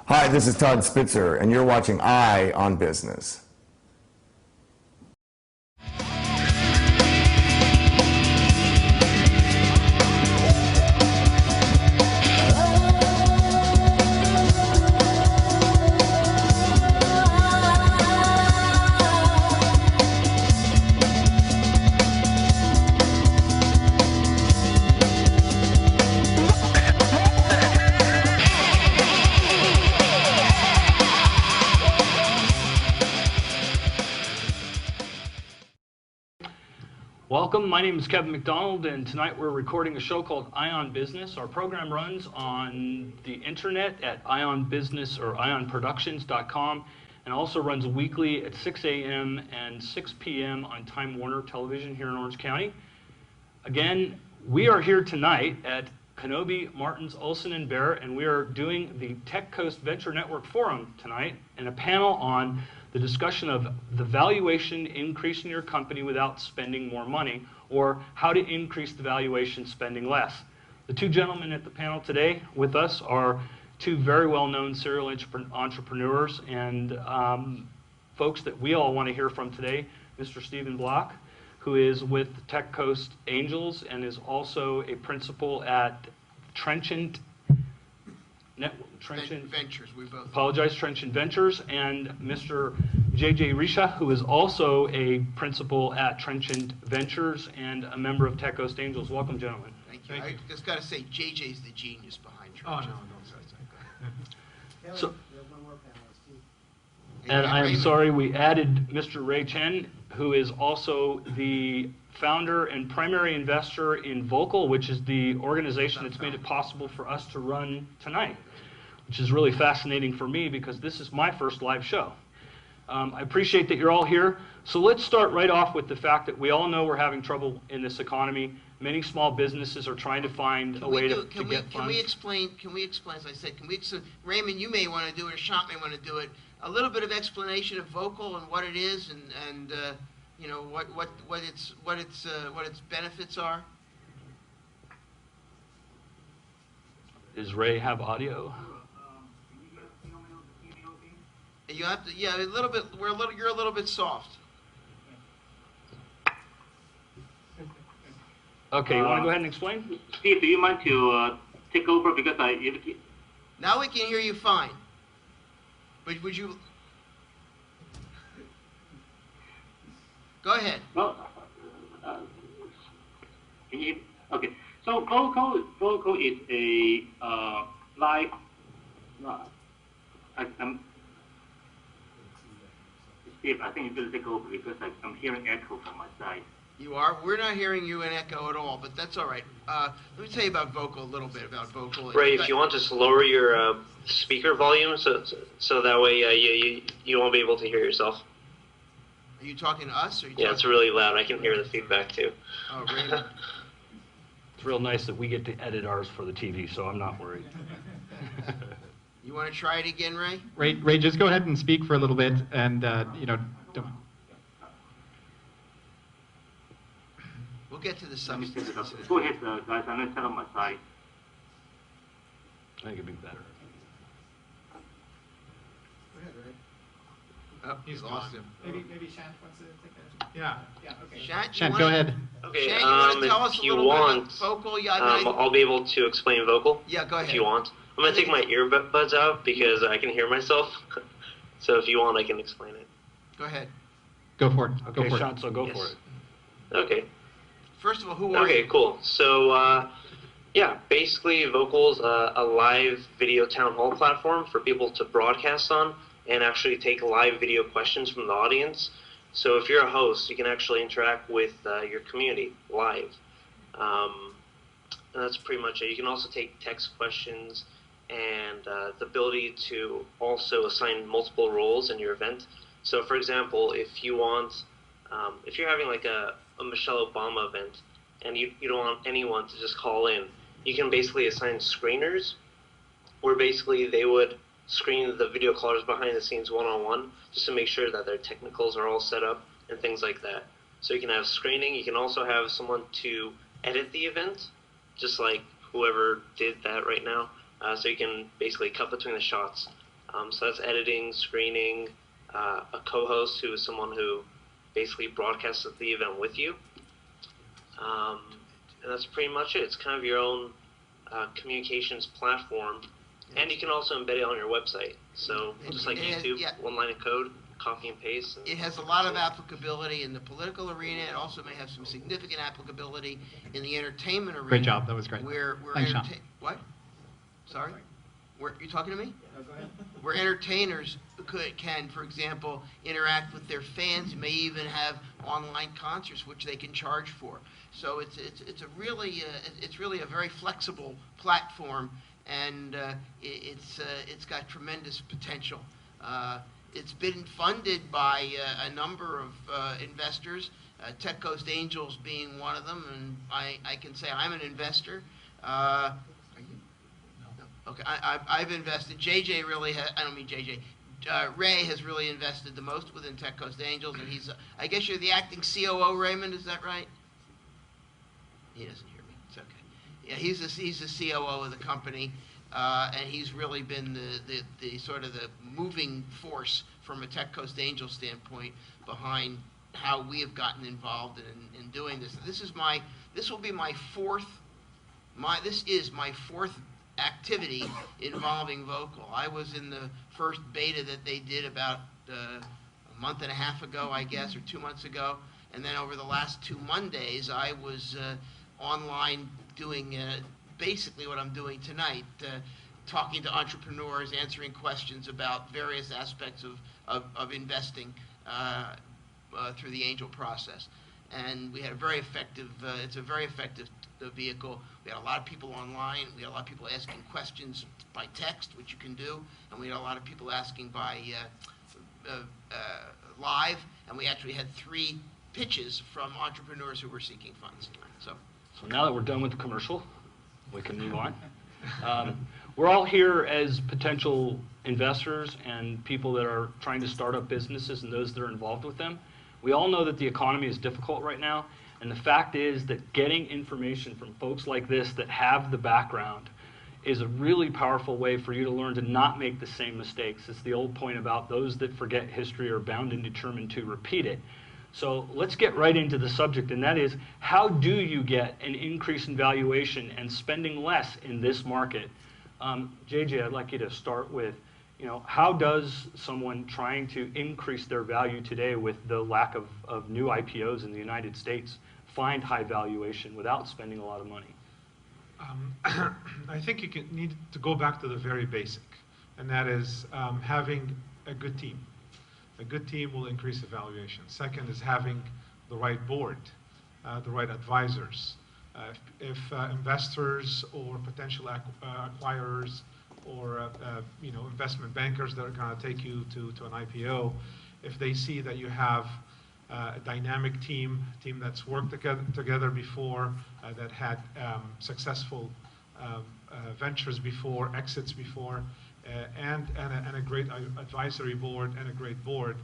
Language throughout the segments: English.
Hi, this is Todd Spitzer, and you're watching Eye on Business. Welcome, my name is Kevin McDonald, and tonight we're recording a show called Eye on Business. Our program runs on the internet at ionbusiness or ionproductions.com, and also runs weekly at 6 a.m. and 6 p.m. on Time Warner Television here in Orange County. Again, we are here tonight at Kenobi, Martins, Olson, and Bear, and we are doing the Tech Coast Venture Network Forum tonight, and a panel on the discussion of the valuation increasing your company without spending more money, or how to increase the valuation spending less. The two gentlemen at the panel today with us are two very well-known serial entrepreneurs and folks that we all want to hear from today. Mr. Stephen Block, who is with Tech Coast Angels and is also a principal at Trenchant Ventures. We both Trenchant Ventures, and Mr. J.J. Risha, who is also a principal at Trenchant Ventures and a member of Tech Coast Angels. Welcome, gentlemen. Thank you. I just got to say, J.J.'s the genius behind Trenchant. So, and I'm sorry, we added Mr. Ray Chen, who is also the founder and primary investor in Vocal, which is the organization that's made it possible for us to run tonight, which is really fascinating for me because this is my first live show. I appreciate that you're all here. So let's start right off with the fact that we all know we're having trouble in this economy. Many small businesses are trying to find a way to get funds. Can we explain, as I said, Raymond, you may want to do it, or Shant may want to do it, a little bit of explanation of Vocal and what it is and you know, what its benefits are? Does Ray have audio? You have to, yeah, a little bit. You're a little bit soft. Okay, you want to go ahead and explain? Steve, do you mind to take over because Now we can hear you fine. But would you? Go ahead. Well, can you? Okay. So Vocal is a live. Steve, I think you better take over because I'm hearing echo from my side. You are? We're not hearing you in echo at all, but that's all right. Let me tell you about Vocal, a little bit about Vocal. Ray, if you want, just lower your speaker volume so that way you won't be able to hear yourself. Are you talking to us? Or yeah, it's really loud. I can hear the feedback too. Oh, really? It's real nice that we get to edit ours for the TV, so I'm not worried. You want to try it again, Ray? Ray, just go ahead and speak for a little bit, and don't. We'll get to the substance. Go ahead, guys. I'm going to set up my side. I think it'd be better. Go ahead, Ray. Oh, he's lost him. Maybe Shant wants to take that. Yeah. Okay. Shant, go ahead. Okay. Shant, you want to tell us a little bit about Vocal? Yeah, I'll be able to explain Vocal. Yeah, go ahead. If you want. I'm going to take my earbuds out because I can hear myself. So if you want, I can explain it. Go ahead. Go for it. Okay, Shant, so go for it. Okay. First of all, who are you? Okay, cool. So, yeah, basically Vocal's a live video town hall platform for people to broadcast on and actually take live video questions from the audience. So if you're a host, you can actually interact with your community live. And that's pretty much it. You can also take text questions and the ability to also assign multiple roles in your event. So for example, if you want, if you're having like a Michelle Obama event and you don't want anyone to just call in, you can basically assign screeners where basically they would screen the video callers behind the scenes one-on-one just to make sure that their technicals are all set up and things like that. So you can have screening. You can also have someone to edit the event, just like whoever did that right now. So you can basically cut between the shots. So that's editing, screening, a co-host who is someone who basically broadcasts the event with you. And that's pretty much it. It's kind of your own communications platform. And you can also embed it on your website. So just like YouTube, one line of code, copy and paste. And it has a lot of applicability in the political arena. It also may have some significant applicability in the entertainment arena. Great job. That was great. Thanks, Sean. What? Sorry? You talking to me? No, go ahead. Where entertainers can, for example, interact with their fans, may even have online concerts which they can charge for. So it's really a very flexible platform, and it's got tremendous potential. It's been funded by a number of investors, Tech Coast Angels being one of them, and I can say I'm an investor. Are you? No. Okay, I've invested. JJ really I don't mean JJ. Ray has really invested the most within Tech Coast Angels, and he's, I guess you're the acting COO, Raymond, is that right? He doesn't hear me, it's okay. Yeah, he's the COO of the company, and he's really been the sort of the moving force from a Tech Coast Angel standpoint behind how we have gotten involved in doing this. This is my fourth activity involving Vocal. I was in the first beta that they did about a month and a half ago, I guess, or 2 months ago. And then over the last 2 Mondays, I was online doing basically what I'm doing tonight, talking to entrepreneurs, answering questions about various aspects of investing through the angel process. And we had a very effective, it's a very effective vehicle. We had a lot of people online. We had a lot of people asking questions by text, which you can do. And we had a lot of people asking by live. And we actually had 3 pitches from entrepreneurs who were seeking funds. So now that we're done with the commercial, we can move on. We're all here as potential investors and people that are trying to start up businesses and those that are involved with them. We all know that the economy is difficult right now, and the fact is that getting information from folks like this that have the background is a really powerful way for you to learn to not make the same mistakes. It's the old point about those that forget history are bound and determined to repeat it. So let's get right into the subject, and that is, how do you get an increase in valuation and spending less in this market? JJ, I'd like you to start with, how does someone trying to increase their value today with the lack of new IPOs in the United States find high valuation without spending a lot of money? I think you need to go back to the very basic, and that is having a good team. A good team will increase the valuation. Second is having the right board, the right advisors. If investors or potential acquirers or investment bankers that are going to take you to an IPO, if they see that you have a dynamic team that's worked together before, that had successful ventures before, exits before, and a great advisory board and a great board,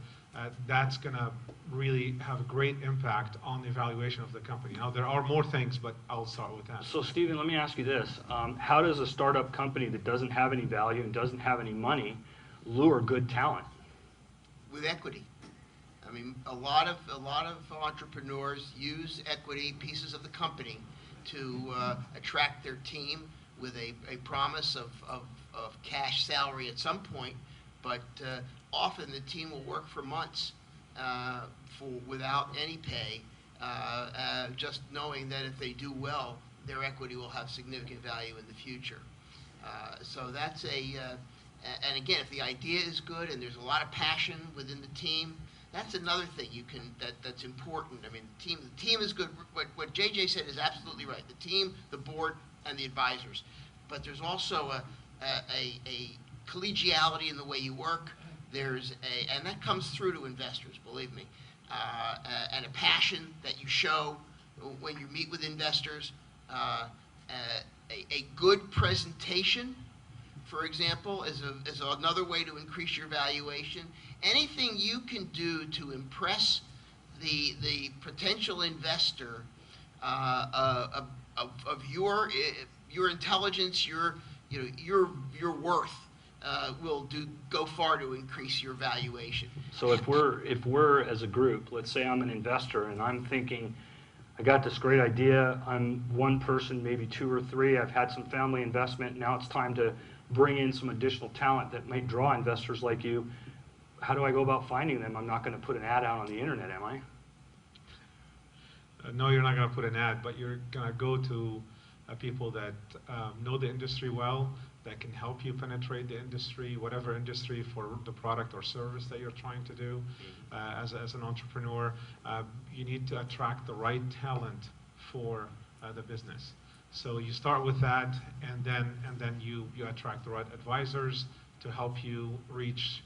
that's going to really have a great impact on the evaluation of the company. Now, there are more things, but I'll start with that. So, Stephen, let me ask you this. How does a startup company that doesn't have any value and doesn't have any money lure good talent? With equity. I mean, a lot of entrepreneurs use equity, pieces of the company, to attract their team with a promise of cash salary at some point, but often the team will work for months without any pay, just knowing that if they do well, their equity will have significant value in the future. So that's and again, if the idea is good and there's a lot of passion within the team, that's another thing that's important. I mean, the team is good. What JJ said is absolutely right. The team, the board, and the advisors. But there's also a collegiality in the way you work. And that comes through to investors, believe me, and a passion that you show when you meet with investors. A good presentation, for example, is another way to increase your valuation. Anything you can do to impress the potential investor of your intelligence, your worth, will go far to increase your valuation. So if we're as a group, let's say I'm an investor and I'm thinking, I got this great idea, I'm one person, maybe two or three, I've had some family investment, now it's time to bring in some additional talent that might draw investors like you. How do I go about finding them? I'm not going to put an ad out on the internet, am I? No, you're not going to put an ad, but you're going to go to people that know the industry well, that can help you penetrate the industry, whatever industry, for the product or service that you're trying to do. As an entrepreneur, you need to attract the right talent for the business. So you start with that, and then you attract the right advisors to help you reach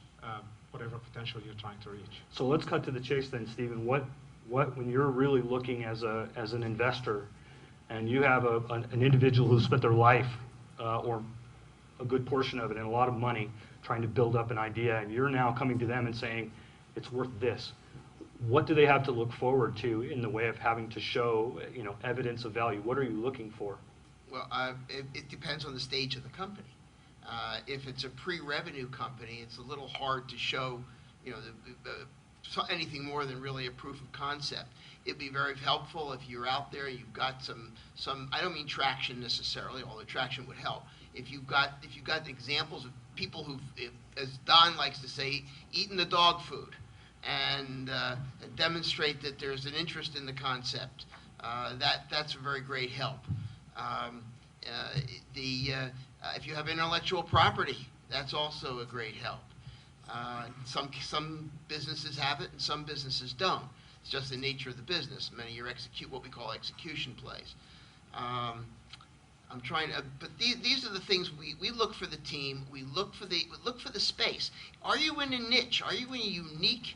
whatever potential you're trying to reach. So let's cut to the chase then, Stephen. What when you're really looking as an investor, and you have an individual who spent their life or a good portion of it and a lot of money trying to build up an idea, and you're now coming to them and saying it's worth this. What do they have to look forward to in the way of having to show, evidence of value? What are you looking for? Well, it depends on the stage of the company. If it's a pre-revenue company, it's a little hard to show, anything more than really a proof of concept. It'd be very helpful if you're out there, you've got some. I don't mean traction necessarily, although traction would help. If you've got examples of people who've, as Don likes to say, eaten the dog food, and demonstrate that there's an interest in the concept, that's a very great help. If you have intellectual property, that's also a great help. Some businesses have it and some businesses don't. It's just the nature of the business. Many are what we call execution plays. I'm trying to, but these are the things we look for the team. We look for the space. Are you in a niche? Are you in a unique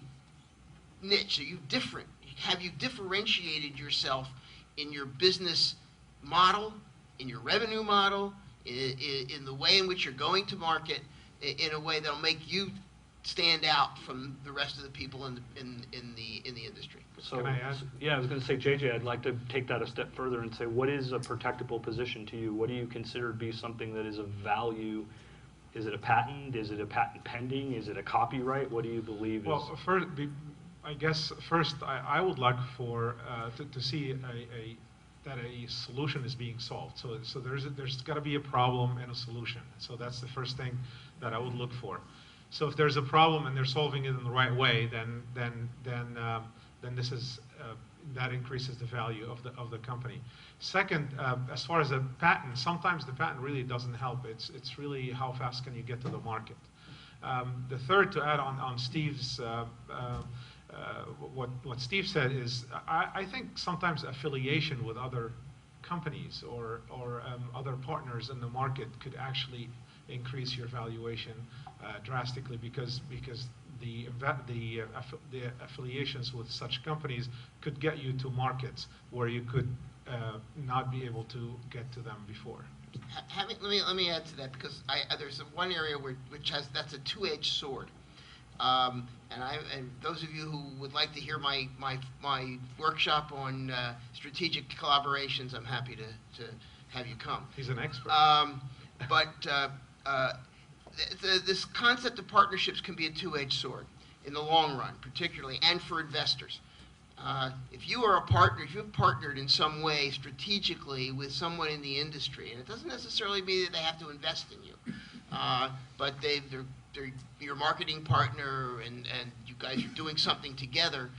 niche? Are you different? Have you differentiated yourself in your business model, in your revenue model, in the way in which you're going to market, in a way that'll make you stand out from the rest of the people in the industry? So, Can I add? Yeah, I was going to say, JJ, I'd like to take that a step further and say, what is a protectable position to you? What do you consider to be something that is of value? Is it a patent? Is it a patent pending? Is it a copyright? What do you believe Well, is? first, I guess first I would like for to see that a solution is being solved. So there's got to be a problem and a solution. So that's the first thing that I would look for. So if there's a problem and they're solving it in the right way, then this is that increases the value of the company. Second, as far as a patent, sometimes the patent really doesn't help. It's really how fast can you get to the market. The third, to add on Steve's what Steve said, is I think sometimes affiliation with other companies or other partners in the market could actually increase your valuation drastically, because the affiliations with such companies could get you to markets where you could not be able to get to them before. Let me add to that, because there's one area that's a two-edged sword. And those of you who would like to hear my workshop on strategic collaborations, I'm happy to have you come. He's an expert. This concept of partnerships can be a two-edged sword in the long run, particularly, and for investors. If you are a partner, if you've partnered in some way strategically with someone in the industry, and it doesn't necessarily mean that they have to invest in you, but they're your marketing partner, and you guys are doing something together,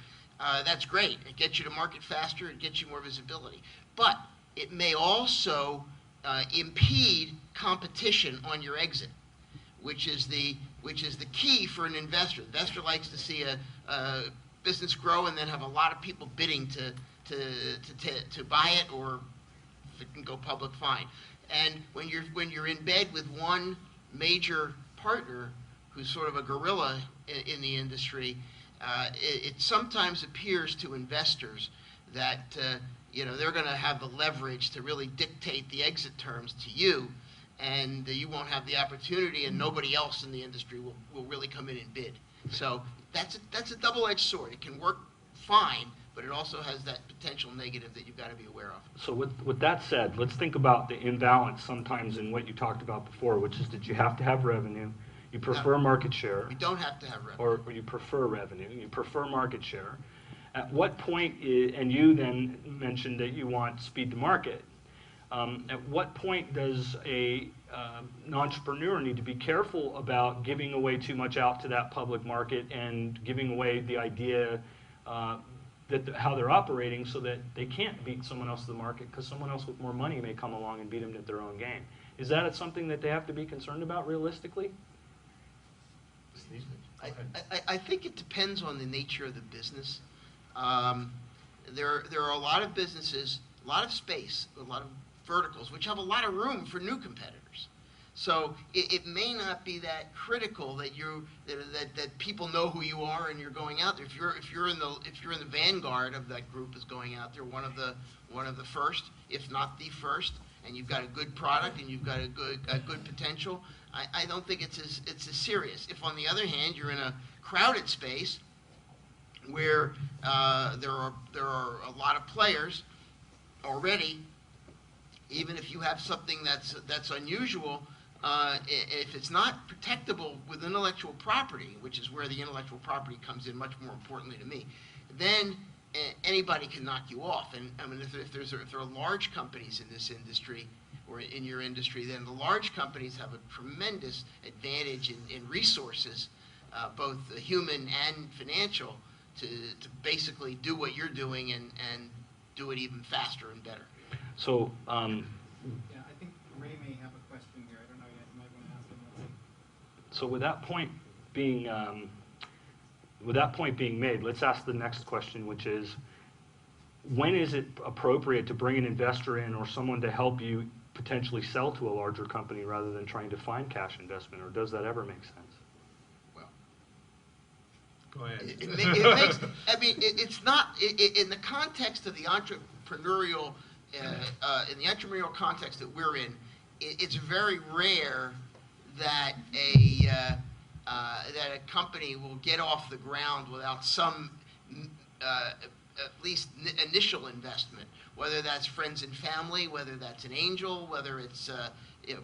that's great. It gets you to market faster, it gets you more visibility. But it may also impede competition on your exit, which is the key for an investor. The investor likes to see a business grow and then have a lot of people bidding to buy it, or if it can go public, fine. And when you're in bed with one major partner who's sort of a gorilla in the industry, it sometimes appears to investors that they're going to have the leverage to really dictate the exit terms to you, and you won't have the opportunity, and nobody else in the industry will really come in and bid. So that's a double-edged sword. It can work fine, but it also has that potential negative that you've got to be aware of. So with that said, let's think about the imbalance sometimes in what you talked about before, which is that you have to have revenue, You prefer market share. We don't have to have revenue. Or you prefer revenue, you prefer market share. At what point, and you then mentioned that you want speed to market. At what point does an entrepreneur need to be careful about giving away too much out to that public market and giving away the idea that how they're operating so that they can't beat someone else in the market because someone else with more money may come along and beat them at their own game? Is that something that they have to be concerned about realistically? I think it depends on the nature of the business. There are a lot of businesses, a lot of space, a lot of verticals, which have a lot of room for new competitors. So it may not be that critical that that people know who you are and you're going out there. If you're in the vanguard of that group is going out there, one of the first, if not the first, and you've got a good product and you've got a good potential, I don't think it's as serious. If on the other hand you're in a crowded space where there are a lot of players already, even if you have something that's unusual, if it's not protectable with intellectual property, which is where the intellectual property comes in much more importantly to me, then anybody can knock you off. And I mean, if there are large companies in this industry or in your industry, then the large companies have a tremendous advantage in resources, both human and financial, to basically do what you're doing and do it even faster and better. So, yeah, I think Ray may have a question here. I don't know yet. You might want to ask him. Let's see. so with that point being made, let's ask the next question, which is, when is it appropriate to bring an investor in or someone to help you potentially sell to a larger company rather than trying to find cash investment, or does that ever make sense? Go ahead. It makes, I mean, it's not, in the context of the entrepreneurial, in the entrepreneurial context that we're in, it's very rare that a company will get off the ground without some, at least initial investment, whether that's friends and family, whether that's an angel, whether it's you know,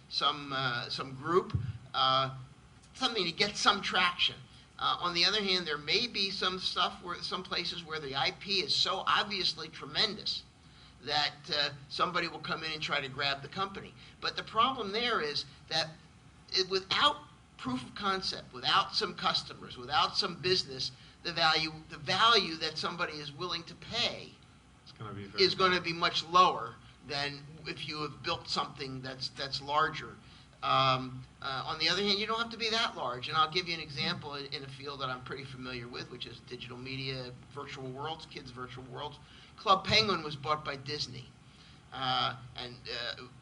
some group, something to get some traction. On the other hand, there may be some places where the IP is so obviously tremendous that somebody will come in and try to grab the company. But the problem there is that without proof of concept, without some customers, without some business, the value that somebody is willing to pay is going to be much lower than if you have built something that's larger. On the other hand, you don't have to be that large, and I'll give you an example in a field that I'm pretty familiar with, which is digital media, virtual worlds, kids' virtual worlds. Club Penguin was bought by Disney, and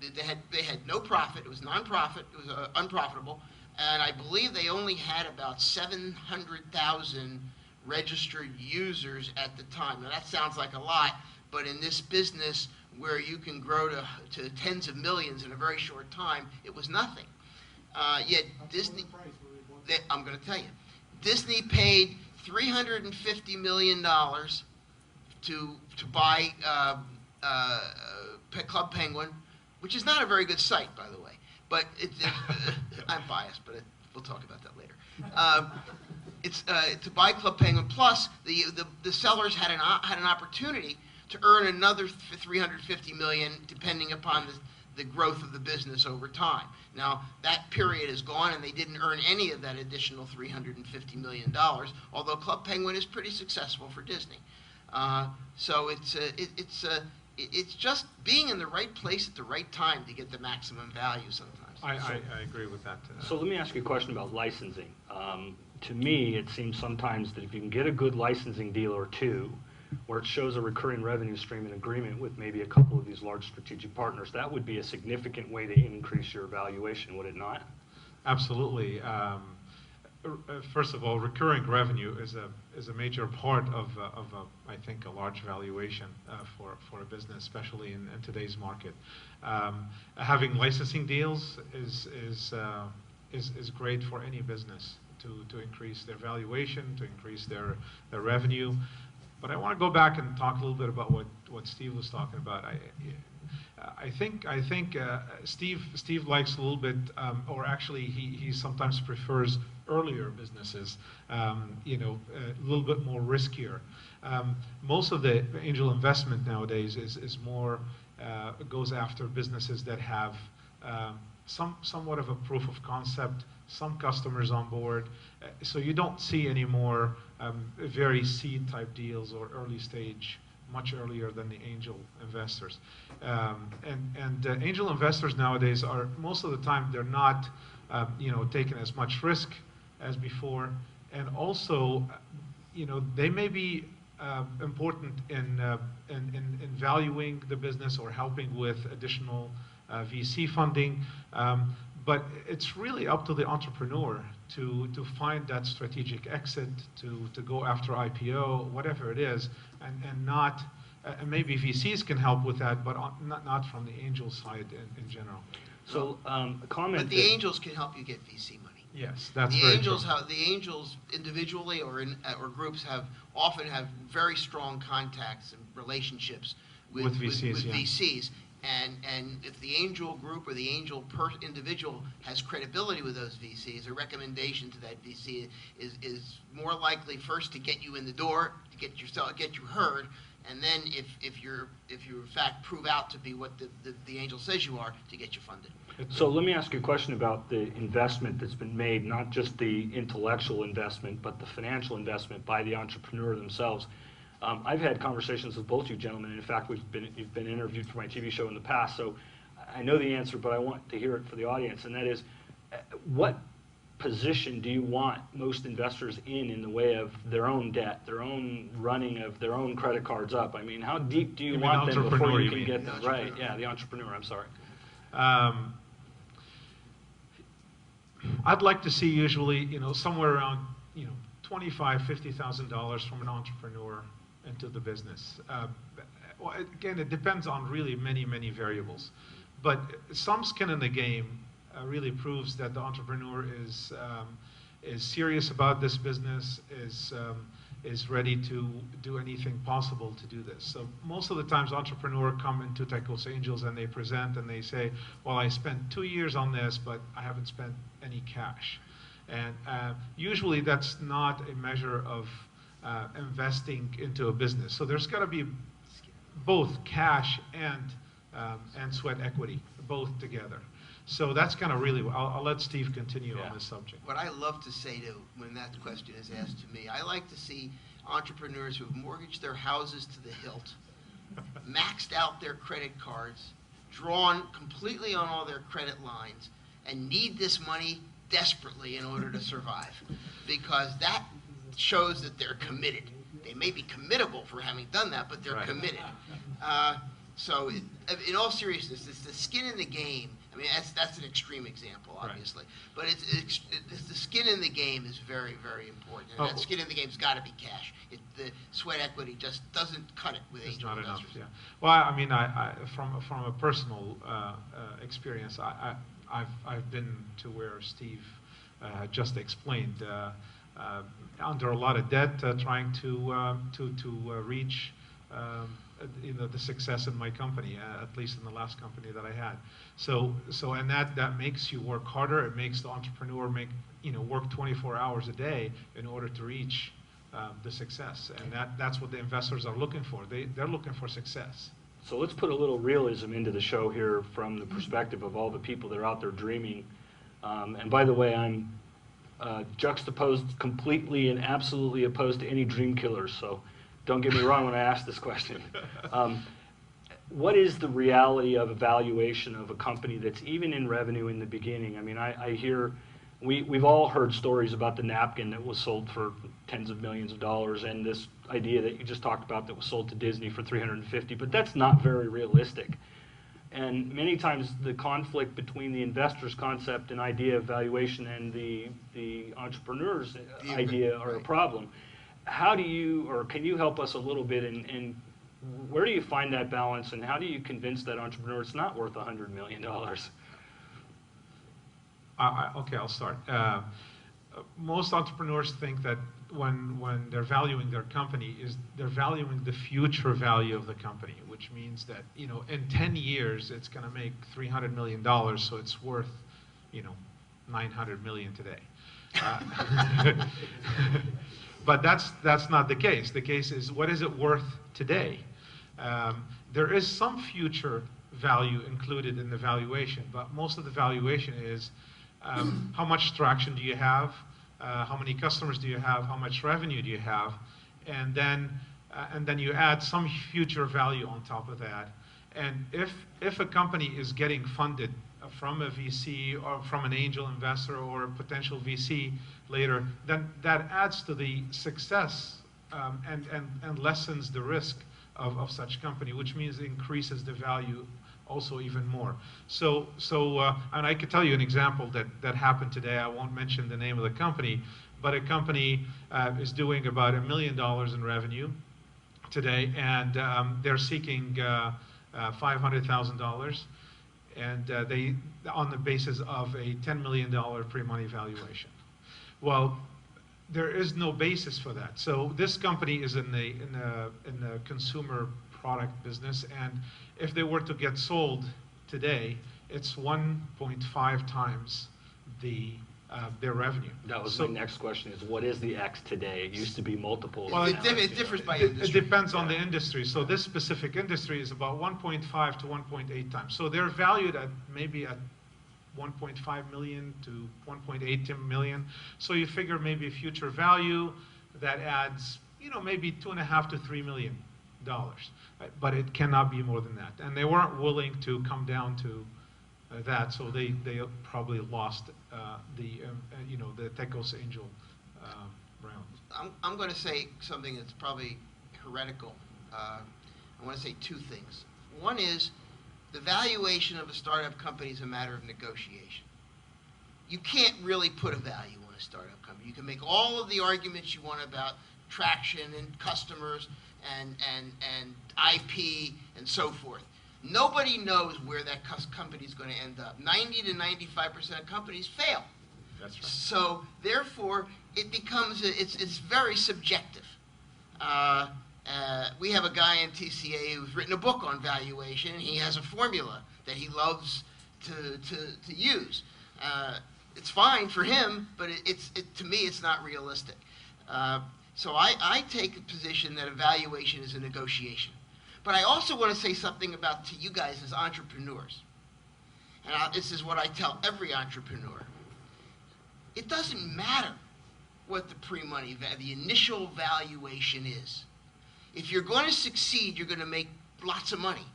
they had no profit. It was non-profit. It was unprofitable, and I believe they only had about 700,000 registered users at the time. Now that sounds like a lot, but in this business where you can grow to tens of millions in a very short time, it was nothing. Yet Disney, I'm going to tell you, Disney paid $350 million to buy Club Penguin, which is not a very good site, by the way. But I'm biased, but we'll talk about that later. It's to buy Club Penguin. Plus, the sellers had an opportunity to earn another $350 million, depending upon the growth of the business over time. Now, that period is gone, and they didn't earn any of that additional $350 million, although Club Penguin is pretty successful for Disney. So it's just being in the right place at the right time to get the maximum value sometimes. I agree with that. So let me ask you a question about licensing. To me, it seems sometimes that if you can get a good licensing deal or two, where it shows a recurring revenue stream in agreement with maybe a couple of these large strategic partners, that would be a significant way to increase your valuation, would it not? Absolutely. First of all, recurring revenue is a major part of I think a large valuation for a business, especially in today's market. Having licensing deals is great for any business to increase their valuation, to increase their revenue. But I want to go back and talk a little bit about what Steve was talking about. I think Steve likes a little bit, or actually he sometimes prefers earlier businesses, you know, a little bit more riskier. Most of the angel investment nowadays is more goes after businesses that have somewhat of a proof of concept, some customers on board. So you don't see any more very seed type deals or early stage, much earlier than the angel investors. Angel investors nowadays are, most of the time, they're not you know, taking as much risk as before, and also, you know, they may be important in valuing the business or helping with additional VC funding, but it's really up to the entrepreneur to find that strategic exit, to go after IPO, whatever it is, and not, and maybe VCs can help with that, but not from the angel side in general. So a comment. But the angels can help you get VC money. Yes, that's The very angels true. have, the angels individually or groups often have very strong contacts and relationships with VCs, yeah. VCs. And if the angel group or the angel individual has credibility with those VCs, a recommendation to that VC is more likely first to get you in the door, to get you heard, and then if you in fact prove out to be what the angel says you are, to get you funded. So let me ask you a question about the investment that's been made, not just the intellectual investment, but the financial investment by the entrepreneur themselves. I've had conversations with both you gentlemen, and in fact, you've been interviewed for my TV show in the past, so I know the answer, but I want to hear it for the audience, and that is, what position do you want most investors in the way of their own debt, their own running of their own credit cards up? I mean, how deep do you want them before you can get them? Right, yeah, the entrepreneur, I'm sorry. I'd like to see usually, you know, somewhere around, you know, $25,000, $50,000 from an entrepreneur into the business. Well, again, it depends on really many variables, but some skin in the game really proves that the entrepreneur is serious about this business, is ready to do anything possible to do this. So most of the times entrepreneurs come into Tycos Angels and they present and they say, well, I spent 2 years on this, but I haven't spent any cash. And usually that's not a measure of investing into a business. So there's got to be both cash and sweat equity, both together. So that's kind of really, I'll let Steve continue on this subject. What I love to say when that question is asked to me, I like to see entrepreneurs who've mortgaged their houses to the hilt, maxed out their credit cards, drawn completely on all their credit lines, and need this money desperately in order to survive, because that shows that they're committed. They may be committable for having done that, but they're committed. So in all seriousness, it's the skin in the game. I mean, that's an extreme example, obviously, but it's the skin in the game is very important, and that skin in the game's got to be cash. The sweat equity just doesn't cut it with angel investors. Not enough, yeah. Well, I mean, from a personal experience, I've been to where Steve just explained, under a lot of debt, trying to reach you know, the success in my company, at least in the last company that I had. So and that makes you work harder. It makes the entrepreneur work 24 hours a day in order to reach the success, and that's what the investors are looking for. They're looking for success. So let's put a little realism into the show here from the perspective of all the people that are out there dreaming. And by the way, I'm juxtaposed completely and absolutely opposed to any dream killers, so don't get me wrong when I ask this question. What is the reality of evaluation of a company that's even in revenue in the beginning? I mean, I hear, we've all heard stories about the napkin that was sold for tens of millions of dollars, and this idea that you just talked about that was sold to Disney for 350, but that's not very realistic. And many times the conflict between the investor's concept and idea of valuation and the entrepreneur's idea are a problem. How do you, or can you help us a little bit in where do you find that balance, and how do you convince that entrepreneur it's not worth $100 million? Okay, I'll start. most entrepreneurs think that when they're valuing their company, they're valuing the future value of the company, which means that, you know, in 10 years it's going to make $300 million, so it's worth, you know, $900 million today. But that's not the case. The case is, what is it worth today? There is some future value included in the valuation, but most of the valuation is how much traction do you have, how many customers do you have, how much revenue do you have, and then you add some future value on top of that. And if a company is getting funded from a VC or from an angel investor or a potential VC later, then that adds to the success and lessens the risk of such company, which means it increases the value also even more. So and I could tell you an example that happened today. I won't mention the name of the company, but a company is doing about $1 million in revenue today, and they're seeking $500,000, and they on the basis of a $10 million pre-money valuation. Well, there is no basis for that. So this company is in the consumer product business, and if they were to get sold today, it's 1.5 times their revenue. That was my next question, is what is the X today? It used to be multiples. Well, It differs by industry. It depends on the industry. So this specific industry is about 1.5 to 1.8 times. So they're valued at maybe at 1.5 million to 1.8 million. So you figure maybe future value that adds, you know, maybe $2.5 to $3 million, right? But it cannot be more than that. And they weren't willing to come down to that, so they probably lost you know, the Tecos Angel round. I'm going to say something that's probably heretical. I want to say two things. One is, the valuation of a startup company is a matter of negotiation. You can't really put a value on a startup company. You can make all of the arguments you want about traction and customers and IP and so forth. Nobody knows where that company is going to end up. 90 to 95% of companies fail. That's right. So therefore, it becomes it's very subjective. We have a guy in TCA who's written a book on valuation. He has a formula that he loves to use. It's fine for him, but to me, it's not realistic. So I take a position that evaluation is a negotiation. But I also want to say something to you guys as entrepreneurs. And this is what I tell every entrepreneur. It doesn't matter what the pre-money, the initial valuation is. If you're going to succeed, you're going to make lots of money.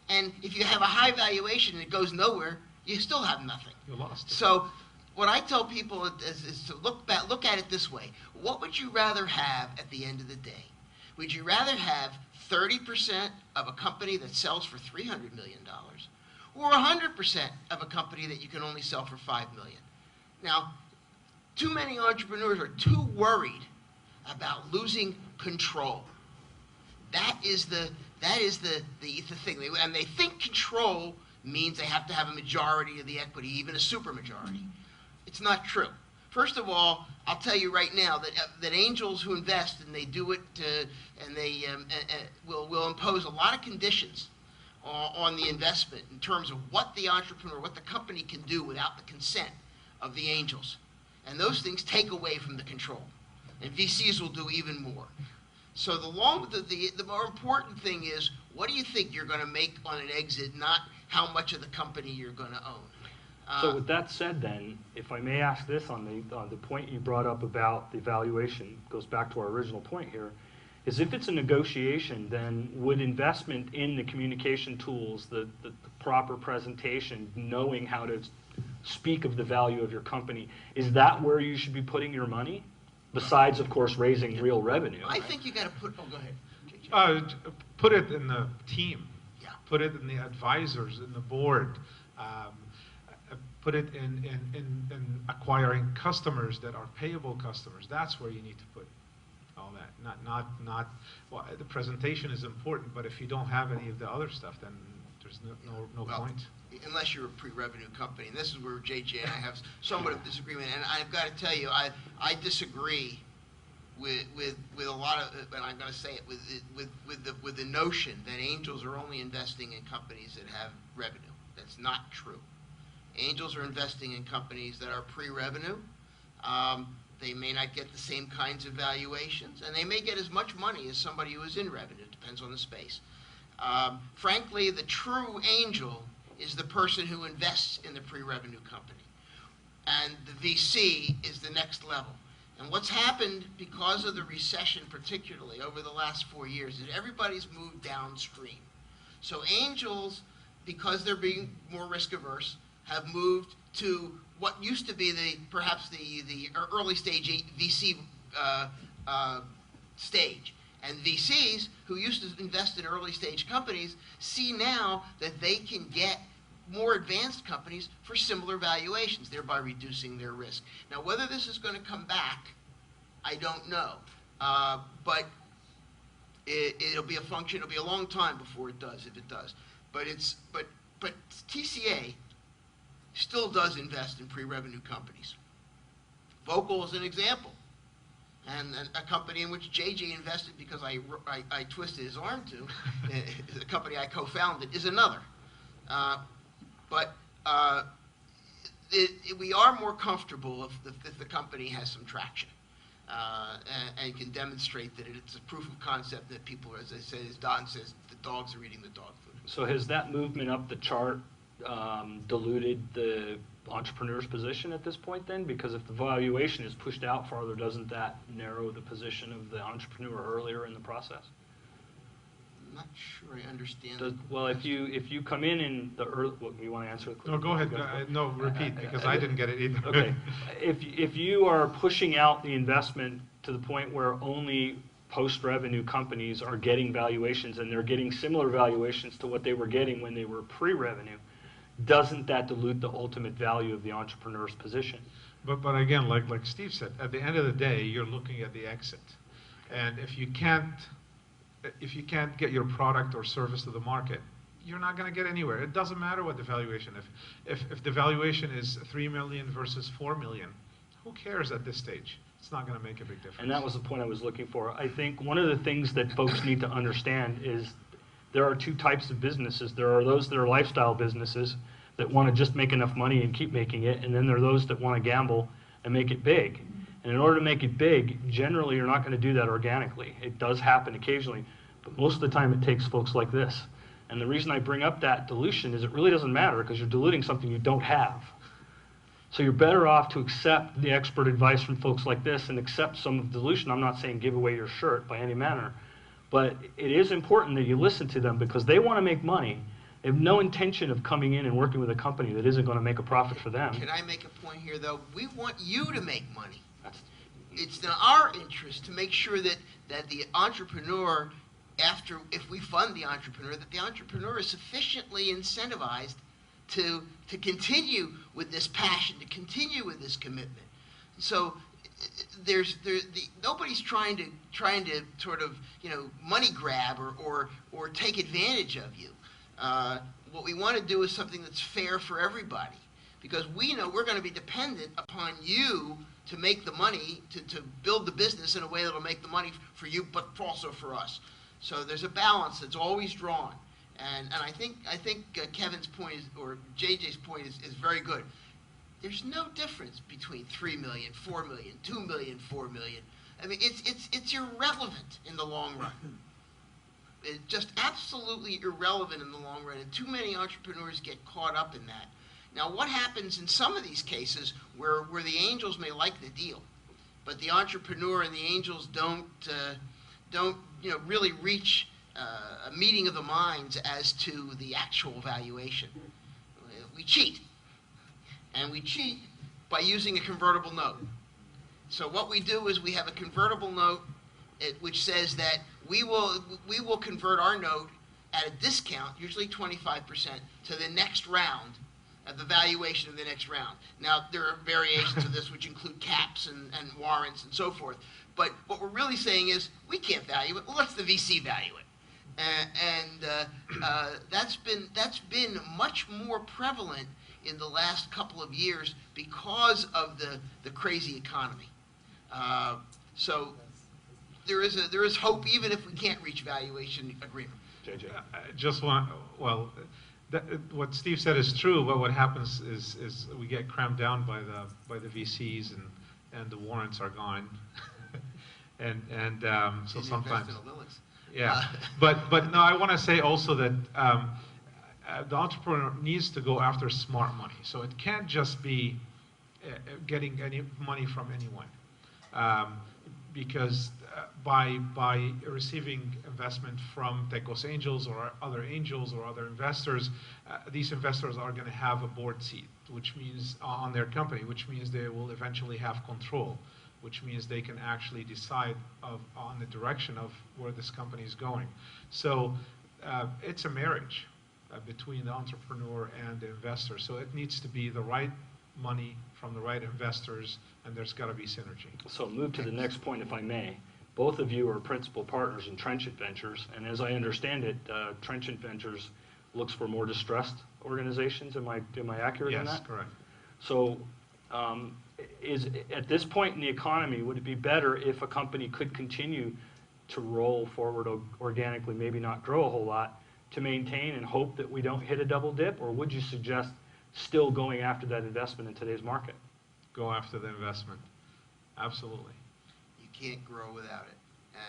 And if you have a high valuation and it goes nowhere, you still have nothing. You lost it. So what I tell people is to look at it this way. What would you rather have at the end of the day? Would you rather have 30% of a company that sells for $300 million or 100% of a company that you can only sell for $5 million? Now, too many entrepreneurs are too worried about losing control. That is the thing. And they think control means they have to have a majority of the equity, even a supermajority. It's not true. First of all, I'll tell you right now that angels who invest, and they do it, and they will impose a lot of conditions on the investment in terms of what the entrepreneur, what the company can do without the consent of the angels. And those things take away from the control. And VCs will do even more. So the more important thing is, what do you think you're going to make on an exit, not how much of the company you're going to own. So with that said then, if I may ask this on the point you brought up about the valuation, goes back to our original point here, is if it's a negotiation, then would investment in the communication tools, the proper presentation, knowing how to speak of the value of your company, is that where you should be putting your money? Besides, of course, raising real revenue. I think you got to put, go ahead. Put it in the team. Yeah. Put it in the advisors, in the board. Put it in acquiring customers that are payable customers. That's where you need to put all that. Not well, the presentation is important, but if you don't have any of the other stuff, then There's no Well, point. unless you're a pre-revenue company, and this is where JJ and I have somewhat of disagreement. And I've got to tell you, I disagree with a lot of, and I'm going to say it, with the notion that angels are only investing in companies that have revenue. That's not true. Angels are investing in companies that are pre-revenue. They may not get the same kinds of valuations, and they may get as much money as somebody who is in revenue. It depends on the space. Frankly, the true angel is the person who invests in the pre-revenue company. And the VC is the next level. And what's happened because of the recession, particularly over the last 4 years, is everybody's moved downstream. So angels, because they're being more risk averse, have moved to what used to be perhaps the early stage VC stage. And VCs, who used to invest in early stage companies, see now that they can get more advanced companies for similar valuations, thereby reducing their risk. Now, whether this is going to come back, I don't know. But it'll be a function. It'll be a long time before it does, if it does. But TCA still does invest in pre-revenue companies. Vocal is an example. And a company in which JJ invested because I twisted his arm to, the company I co-founded, is another. We are more comfortable if the company has some traction and can demonstrate that it's a proof of concept that people, as I say, as Don says, the dogs are eating the dog food. So has that movement up the chart diluted the entrepreneur's position at this point then? Because if the valuation is pushed out farther, doesn't that narrow the position of the entrepreneur earlier in the process? I'm not sure I understand. Well, if you come in the early, you want to answer the question? No, go ahead. No, repeat, because I didn't get it either. Okay. If you are pushing out the investment to the point where only post-revenue companies are getting valuations and they're getting similar valuations to what they were getting when they were pre-revenue, doesn't that dilute the ultimate value of the entrepreneur's position? But again, like Steve said, at the end of the day, you're looking at the exit. And if you can't get your product or service to the market, you're not going to get anywhere. It doesn't matter what the valuation. If the valuation is $3 million versus $4 million, who cares at this stage? It's not going to make a big difference. And that was the point I was looking for. I think one of the things that folks need to understand is there are two types of businesses. There are those that are lifestyle businesses that want to just make enough money and keep making it, and then there are those that want to gamble and make it big. And in order to make it big, generally you're not going to do that organically. It does happen occasionally, but most of the time it takes folks like this. And the reason I bring up that dilution is it really doesn't matter because you're diluting something you don't have. So you're better off to accept the expert advice from folks like this and accept some of the dilution. I'm not saying give away your shirt by any manner, but it is important that you listen to them because they want to make money. They have no intention of coming in and working with a company that isn't going to make a profit for them. Can I make a point here, though? We want you to make money. It's in our interest to make sure that the entrepreneur, if we fund the entrepreneur, that the entrepreneur is sufficiently incentivized to continue with this passion, to continue with this commitment. So nobody's trying to sort of money grab or take advantage of you. What we want to do is something that's fair for everybody, because we know we're going to be dependent upon you to make the money, to build the business in a way that'll make the money for you, but also for us. So there's a balance that's always drawn. And I think Kevin's point or JJ's point is very good. There's no difference between 3 million, 4 million, 2 million, 4 million. I mean, it's irrelevant in the long run. It's just absolutely irrelevant in the long run, and too many entrepreneurs get caught up in that. Now, what happens in some of these cases where the angels may like the deal, but the entrepreneur and the angels don't really reach a meeting of the minds as to the actual valuation? We cheat, and we cheat by using a convertible note. So what we do is we have a convertible note which says that we will convert our note at a discount, usually 25%, to the next round, of the valuation of the next round. Now, there are variations of this which include caps and warrants and so forth. But what we're really saying is we can't value it. Well, let's the VC value it. That's been much more prevalent in the last couple of years because of the crazy economy. So there is hope even if we can't reach valuation agreement. JJ. Just want, well, what Steve said is true, but what happens is we get crammed down by the VCs and the warrants are gone. So sometimes. Yeah, but no, I want to say also that the entrepreneur needs to go after smart money. So it can't just be getting any money from anyone, because by receiving investment from Tecos Angels or other investors, these investors are going to have a board seat, which means on their company, which means they will eventually have control, which means they can actually decide on the direction of where this company is going. So it's a marriage between the entrepreneur and the investor. So it needs to be the right money from the right investors, and there's got to be synergy. So move to the next point, if I may. Both of you are principal partners in Trenchant Ventures, and as I understand it, Trenchant Ventures looks for more distressed organizations. Am I accurate in that? Yes, correct. So is at this point in the economy, would it be better if a company could continue to roll forward organically, maybe not grow a whole lot, to maintain and hope that we don't hit a double dip, or would you suggest still going after that investment in today's market? Go after the investment. Absolutely. You can't grow without it.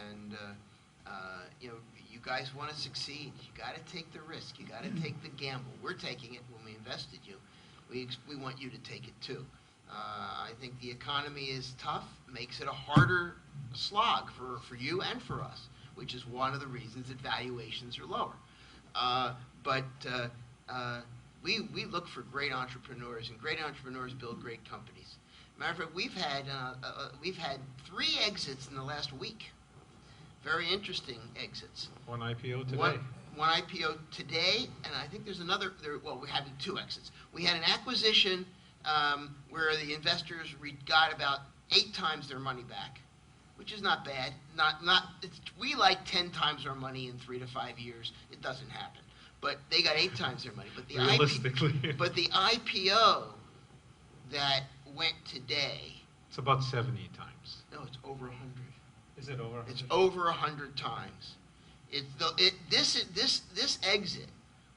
And, you guys want to succeed. You got to take the risk. You got to take the gamble. We're taking it when we invested you. We want you to take it too. I think the economy is tough, makes it a harder slog for you and for us, which is one of the reasons that valuations are lower. We look for great entrepreneurs, and great entrepreneurs build great companies. Matter of fact, we've had 3 exits in the last week. Very interesting exits. One IPO today. One IPO today, and I think there's another. We had 2 exits. We had an acquisition where the investors got about 8 times their money back, which is not bad. We like 10 times our money in 3 to 5 years. It doesn't happen, but they got 8 times their money. But the realistically, but the IPO that went today. It's about 70 times. No, it's over 100. Is it over 100? It's over 100 times. This exit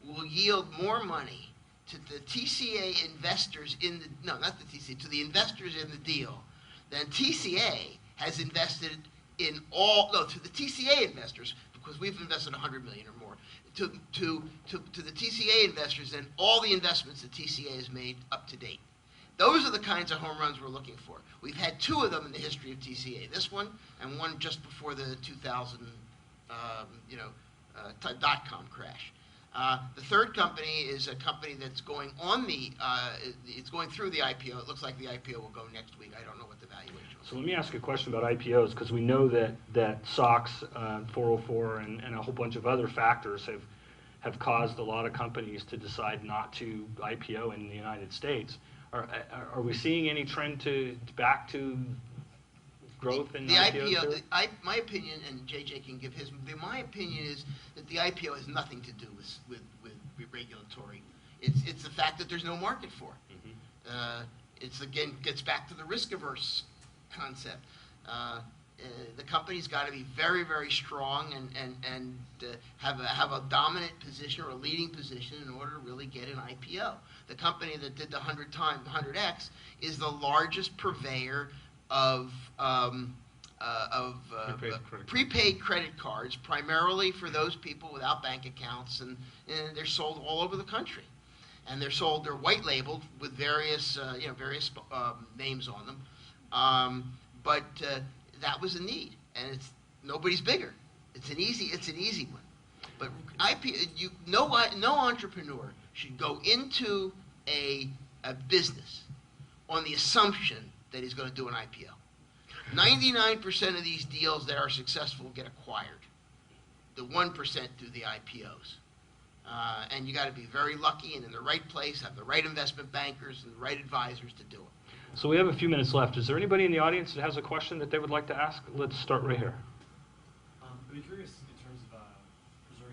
will yield more money to the TCA investors to the investors in the deal than TCA has invested in to the TCA investors, because we've invested $100 million or more, to the TCA investors than all the investments that TCA has made up to date. Those are the kinds of home runs we're looking for. We've had 2 of them in the history of TCA. This one and one just before the 2000, dot-com crash. The third company is a company that's going it's going through the IPO. It looks like the IPO will go next week. I don't know what the valuation is. So let me ask you a question about IPOs, because we know that SOX, 404, and a whole bunch of other factors have caused a lot of companies to decide not to IPO in the United States. Are we seeing any trend back to growth in the IPO? My opinion, and JJ can give his. My opinion is that the IPO has nothing to do with regulatory. It's the fact that there's no market for it. Mm-hmm. It's again gets back to the risk averse concept. The company's got to be very, very strong and have a dominant position or a leading position in order to really get an IPO. The company that did the 100X is the largest purveyor of prepaid credit cards, primarily for those people without bank accounts, and they're sold all over the country. And they're white labeled with various names on them. But that was a need, and nobody's bigger. It's an easy one. But no entrepreneur should go into a business on the assumption that he's going to do an IPO. 99% of these deals that are successful get acquired. The 1% do the IPOs. And you got to be very lucky and in the right place, have the right investment bankers and the right advisors to do it. So we have a few minutes left. Is there anybody in the audience that has a question that they would like to ask? Let's start right here. I'd be curious in terms of preserving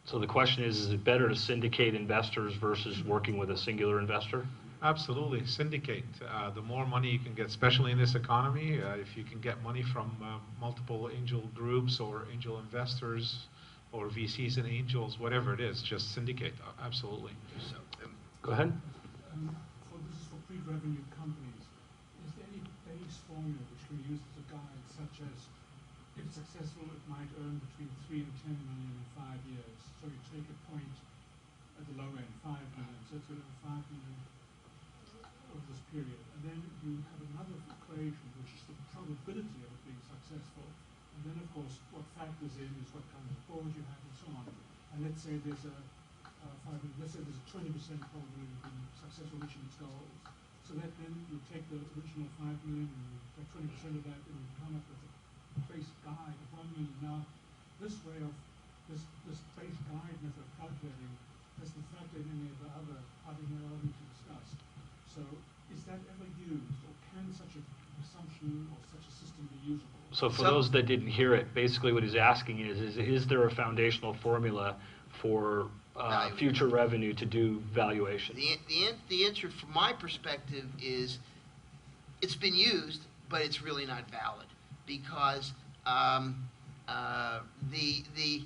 So the question is it better to syndicate investors versus working with a singular investor? Absolutely, syndicate. The more money you can get, especially in this economy, if you can get money from multiple angel groups or angel investors or VCs and angels, whatever it is, just syndicate. Absolutely. Go ahead. This is for pre-revenue companies. Is there any base formula which can be used as a guide, such as if it's successful, it might earn between 3 and 10 million in 5 years? So you take a point at the low end, 5 million, so it's going to have 5 million over this period. And then you have another equation, which is the probability of it being successful. And then, of course, what factors in is what kind of board you have and so on. And let's say there's a 20% probability of being successful reaching its goals. So that then you take the original 5 million and you take 20% of that and you come up with a base guide of 1 million. Now, this way of this base guide method of calculating doesn't factor in any of the other we discussed. So is that ever used, or can such an assumption or such a system be usable? So for those that didn't hear it, basically what he's asking is there a foundational formula for future revenue to do valuation? The answer from my perspective is it's been used, but it's really not valid because the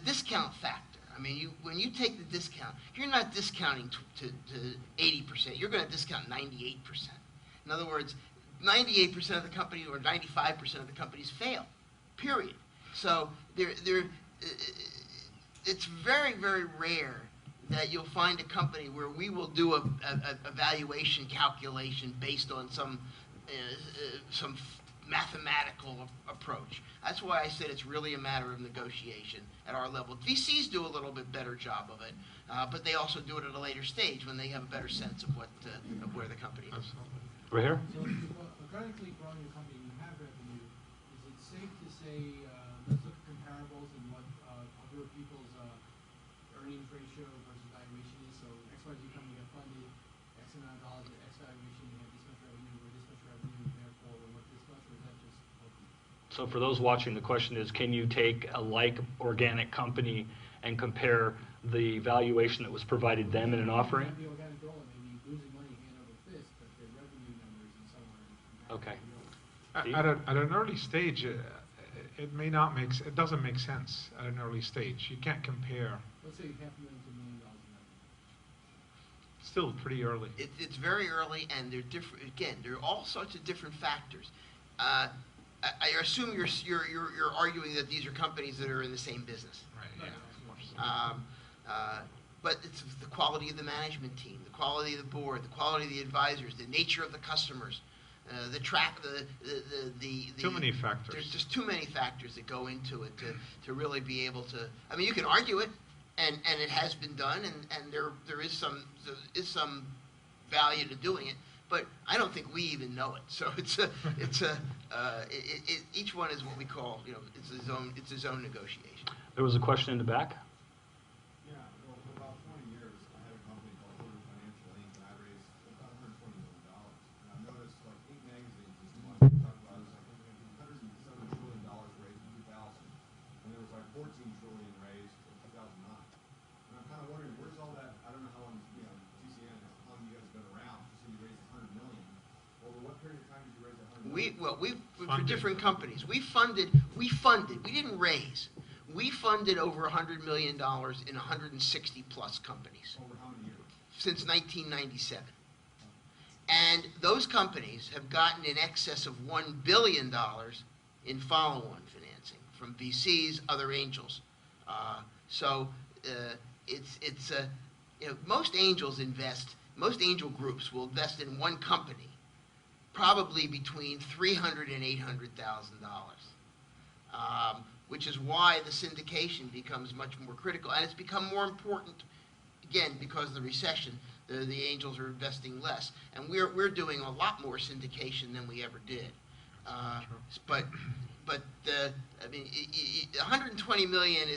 discount factor. I mean, when you take the discount, you're not discounting to 80%. You're going to discount 98%. In other words, 98% of the company or 95% of the companies fail, period. So it's very, very rare that you'll find a company where we will do a valuation calculation based on some mathematical approach. That's why I said it's really a matter of negotiation at our level. VCs do a little bit better job of it, but they also do it at a later stage when they have a better sense of of where the company is. Absolutely. Right here? So if you're organically growing your company and you have revenue, is it safe to say, let's look at comparables and what other people's earnings ratio versus valuation is? So XYZ company got funded, X amount of dollars at X valuation, you have this much revenue, or this much revenue, therefore we're worth this much, or is that just local? So for those watching, the question is, can you take a like organic company and compare the valuation that was provided them in an offering? The organic goal may be losing money hand over fist, but their revenue numbers and so on. Okay. At an early stage, it doesn't make sense at an early stage. You can't compare. Let's say $500,000 to $1 million in revenue. Still pretty early. It's very early, and they're different. Again, there are all sorts of different factors. I assume you're arguing that these are companies that are in the same business. Right. Yeah. Of course. But it's the quality of the management team, the quality of the board, the quality of the advisors, the nature of the customers, Too many factors. There's just too many factors that go into it to really be able to. I mean, you can argue it, and it has been done, and there is some value to doing it, but I don't think we even know it. So each one is what we call, it's his own negotiation. There was a question in the back. Yeah, well, for about 20 years, I had a company called Hood Financial Inc., and I raised about $120 million. And I've noticed, like, 8 magazines this month talk about it was like $107 trillion raised in 2000, and there was like $14 trillion raised in 2009. And I'm kind of wondering, where's all that? I don't know how long, TCN, how long you guys have been around. You said you raised $100 million. Over what period of time did you raise $100 million? For different companies, we funded. We didn't raise. We funded over $100 million in 160 plus companies. Over how many years? Since 1997. And those companies have gotten in excess of $1 billion in follow-on financing from VCs, other angels. Most angels invest, most angel groups will invest in one company, probably between $300,000 and $800,000. Which is why the syndication becomes much more critical. And it's become more important, again, because of the recession. The angels are investing less. And we're doing a lot more syndication than we ever did. But 120 million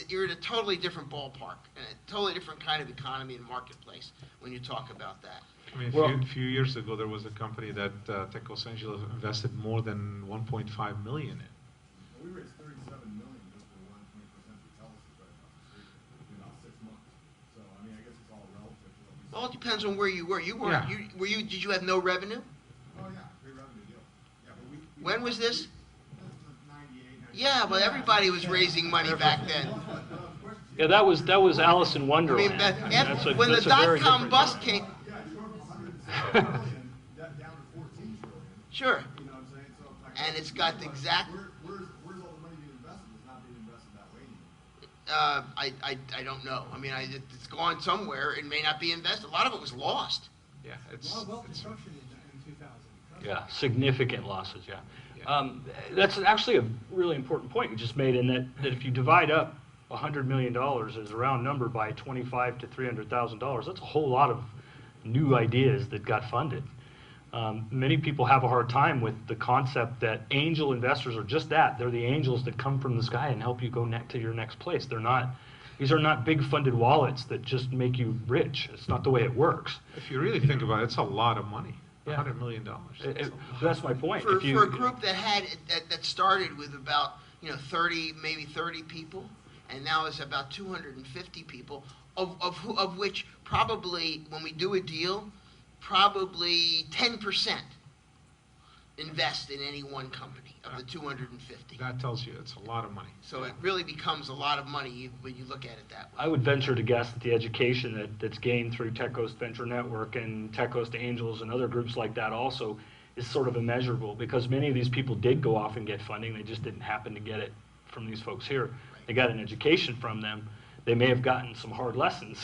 you're in a totally different ballpark, and a totally different kind of economy and marketplace when you talk about that. I mean, a few years ago, there was a company that Tech Los Angeles invested more than 1.5 million in. We raised $37 million just for 1 20% fatality right across the street. Well, it depends on where you were. You weren't. Yeah. Did you have no revenue? Oh, yeah, great revenue deal. Yeah, but we When was this? 98, 99. Yeah, but everybody was raising money back then. Yeah, that was Alice in I Wonderland. mean, That's a- when the that's a very dot-com different bust job. came, Yeah, it's from 107 million down to 14 trillion. sure, You know what I'm saying? So it's like, and it's got the exact. where's all the money being invested? It's not being invested that way anymore. I don't know. I mean, it's gone somewhere. It may not be invested. A lot of it was lost. Yeah, A lot of wealth destruction in 2000. Yeah, significant losses, yeah. That's actually a really important point you just made, in that if you divide up $100 million as a round number by $25,000 to $300,000, that's a whole lot of new ideas that got funded. Many people have a hard time with the concept that angel investors are just that. They're the angels that come from the sky and help you go to your next place. These are not big funded wallets that just make you rich. It's not the way it works. if you really think about it, it's a lot of money. Yeah. $100 million. That's my point. For If you- a group that started with about 30, maybe 30 people, and now it's about 250 people, of which probably, when we do a deal, probably 10% invest in any one company of the 250. That tells you it's a lot of money. So it really becomes a lot of money when you look at it that way. I would venture to guess that the education that's gained through Tech Coast Venture Network and Tech Coast Angels and other groups like that also is sort of immeasurable, because many of these people did go off and get funding. They just didn't happen to get it from these folks here. They got an education from them. They may have gotten some hard lessons,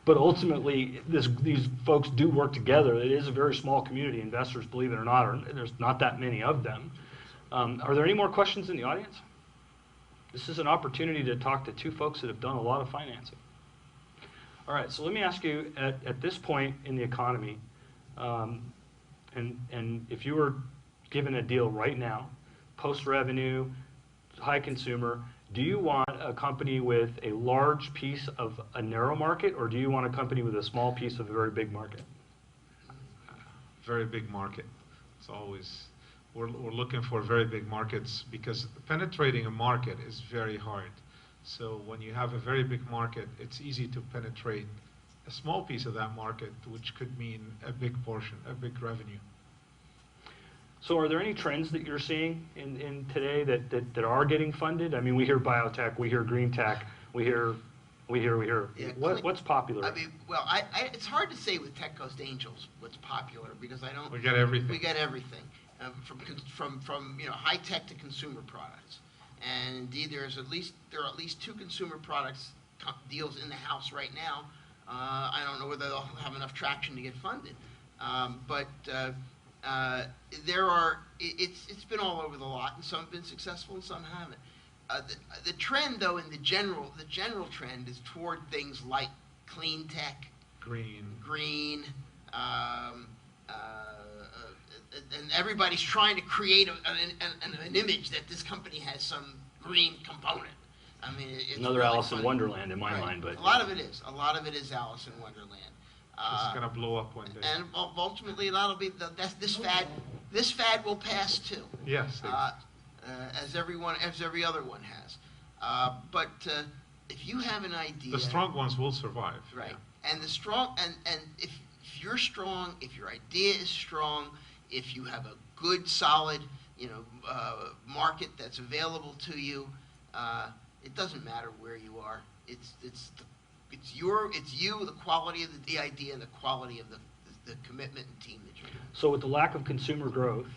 but ultimately these folks do work together. It is a very small community. Investors, believe it or not, there's not that many of them. Are there any more questions in the audience? This is an opportunity to talk to two folks that have done a lot of financing. All right, so let me ask you, at this point in the economy, and if you were given a deal right now, post-revenue, high consumer, do you want a company with a large piece of a narrow market, or do you want a company with a small piece of a very big market? Very big market. It's always, we're looking for very big markets, because penetrating a market is very hard. So when you have a very big market, it's easy to penetrate a small piece of that market, which could mean a big portion, a big revenue. So are there any trends that you're seeing in today that are getting funded? I mean, we hear biotech, we hear green tech, we hear. Yeah, What's popular? I mean, well, it's hard to say with Tech Coast Angels what's popular, because I don't. We get everything. We get everything, from high tech to consumer products, and indeed there are at least two consumer products deals in the house right now. I don't know whether they'll have enough traction to get funded, but there are. It's been all over the lot, and some have been successful and some haven't. The trend, though, in the general trend is toward things like clean tech, green, and everybody's trying to create an image that this company has some green component. I mean, it's Another really Alice in funny. Wonderland in my Right. mind, but a lot of it is Alice in Wonderland. It's gonna blow up one day. And ultimately, that'll be this fad. This fad will pass too. Yes. As every other one has. But if you have an idea, The strong ones will survive. right? Yeah. And the strong, and if you're strong, if your idea is strong, if you have a good, solid, market that's available to you, it doesn't matter where you are. It's you, the quality of the idea, and the quality of the commitment and team that you're doing. So with the lack of consumer growth,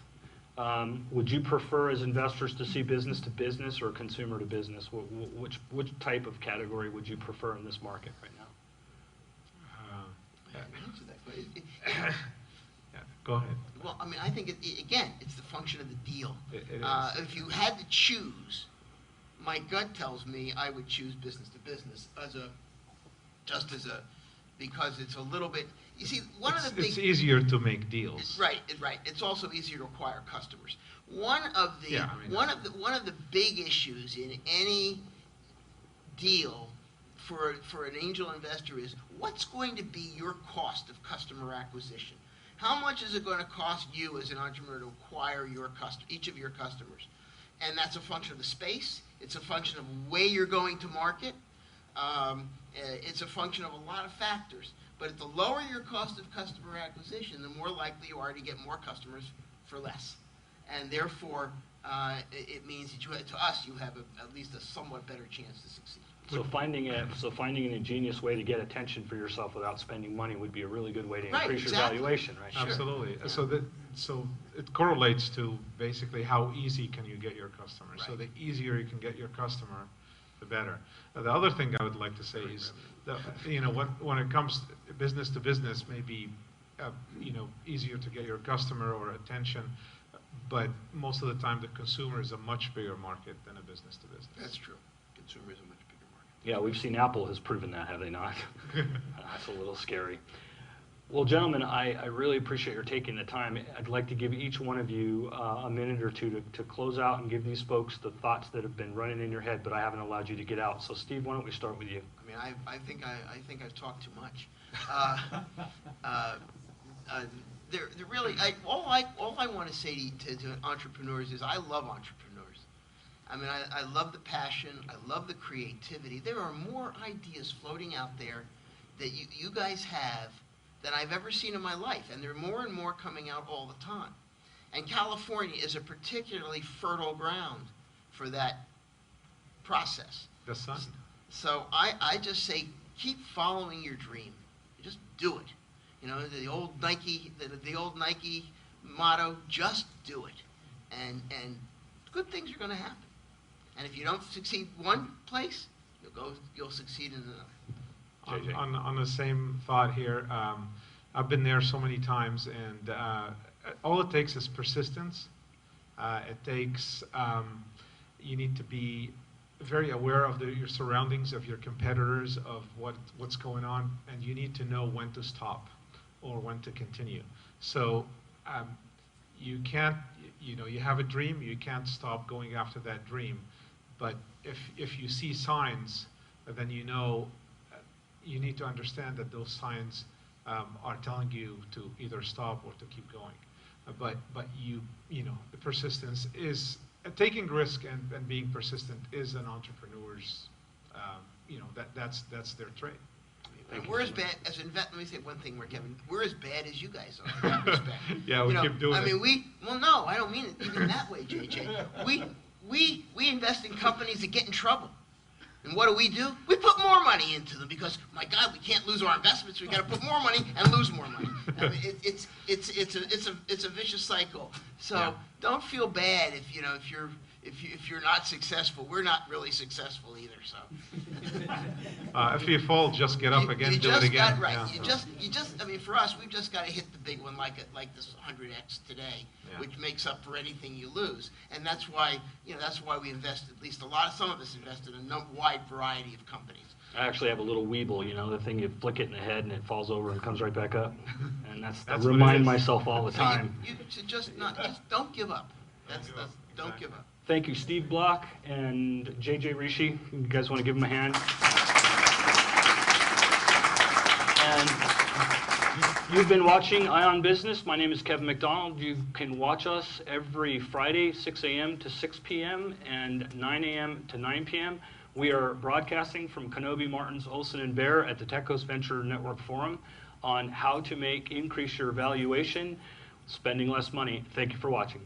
would you prefer as investors to see business to business or consumer to business? Which type of category would you prefer in this market right now? Answer that question. Yeah, go ahead. Well, I mean, I think again, it's the function of the deal. It is. If you had to choose, my gut tells me I would choose business to business because it's a little bit. You see, It's easier to make deals. Right. It's also easier to acquire customers. One of the big issues in any deal for an angel investor is, what's going to be your cost of customer acquisition? How much is it going to cost you as an entrepreneur to acquire each of your customers? And that's a function of the space. It's a function of the way you're going to market. It's a function of a lot of factors. But the lower your cost of customer acquisition, the more likely you are to get more customers for less. And therefore, it means that to us, you have at least a somewhat better chance to succeed. So finding an ingenious way to get attention for yourself without spending money would be a really good way to Right, increase your exactly. valuation, right? Sure. Absolutely. Yeah. So it correlates to basically how easy can you get your customer. So the easier you can get your customer, the better. The other thing I would like to say is that, when it comes business to business, maybe easier to get your customer or attention, but most of the time the consumer is a much bigger market than a business to business. That's true. Consumer is a much bigger market. Yeah, we've seen Apple has proven that, have they not? That's a little scary. Well, gentlemen, I really appreciate your taking the time. I'd like to give each one of you a minute or two to close out and give these folks the thoughts that have been running in your head, but I haven't allowed you to get out. So, Steve, why don't we start with you? I mean, I think I've talked too much. All I want to say to entrepreneurs is I love entrepreneurs. I mean, I love the passion. I love the creativity. There are more ideas floating out there that you guys have than I've ever seen in my life, and there are more and more coming out all the time. And California is a particularly fertile ground for that process. The sun. So I just say, keep following your dream. Just do it. The old Nike motto, just do it. And good things are going to happen. And if you don't succeed one place, you'll succeed in another. On the same thought here, I've been there so many times, and all it takes is persistence. It takes, you need to be very aware of your surroundings, of your competitors, of what's going on, and you need to know when to stop or when to continue. So you can't, you have a dream, you can't stop going after that dream. But if you see signs, then you need to understand that those signs are telling you to either stop or to keep going. But the persistence is taking risk and being persistent is an entrepreneur's, that's their trait. And we're as bad as let me say one thing, Kevin. We're as bad as you guys are in that respect. Yeah, we keep doing it. I mean, no, I don't mean it even that way, JJ. We invest in companies that get in trouble. And what do? We put more money into them because, my God, we can't lose our investments. We've got to put more money and lose more money. I mean, it's a vicious cycle. So don't feel bad if you're not successful. We're not really successful either. So if you fall, just get up again, do it again. Right. Yeah. You just. I mean, for us, we've just got to hit the big one like this 100x today, which makes up for anything you lose. And that's why we invest. At least some of us invest in a wide variety of companies. I actually have a little Weeble, the thing you flick it in the head and it falls over and comes right back up. And that's I remind myself all the time. You should just don't give up. Don't give up. Thank you, Steve Block and JJ Rishi. You guys want to give them a hand? And you've been watching Eye on Business. My name is Kevin McDonald. You can watch us every Friday, 6 a.m. to 6 p.m. and 9 a.m. to 9 p.m. We are broadcasting from Kenobi, Martins, Olson, and Bear at the Techos Venture Network Forum on how to increase your valuation, spending less money. Thank you for watching.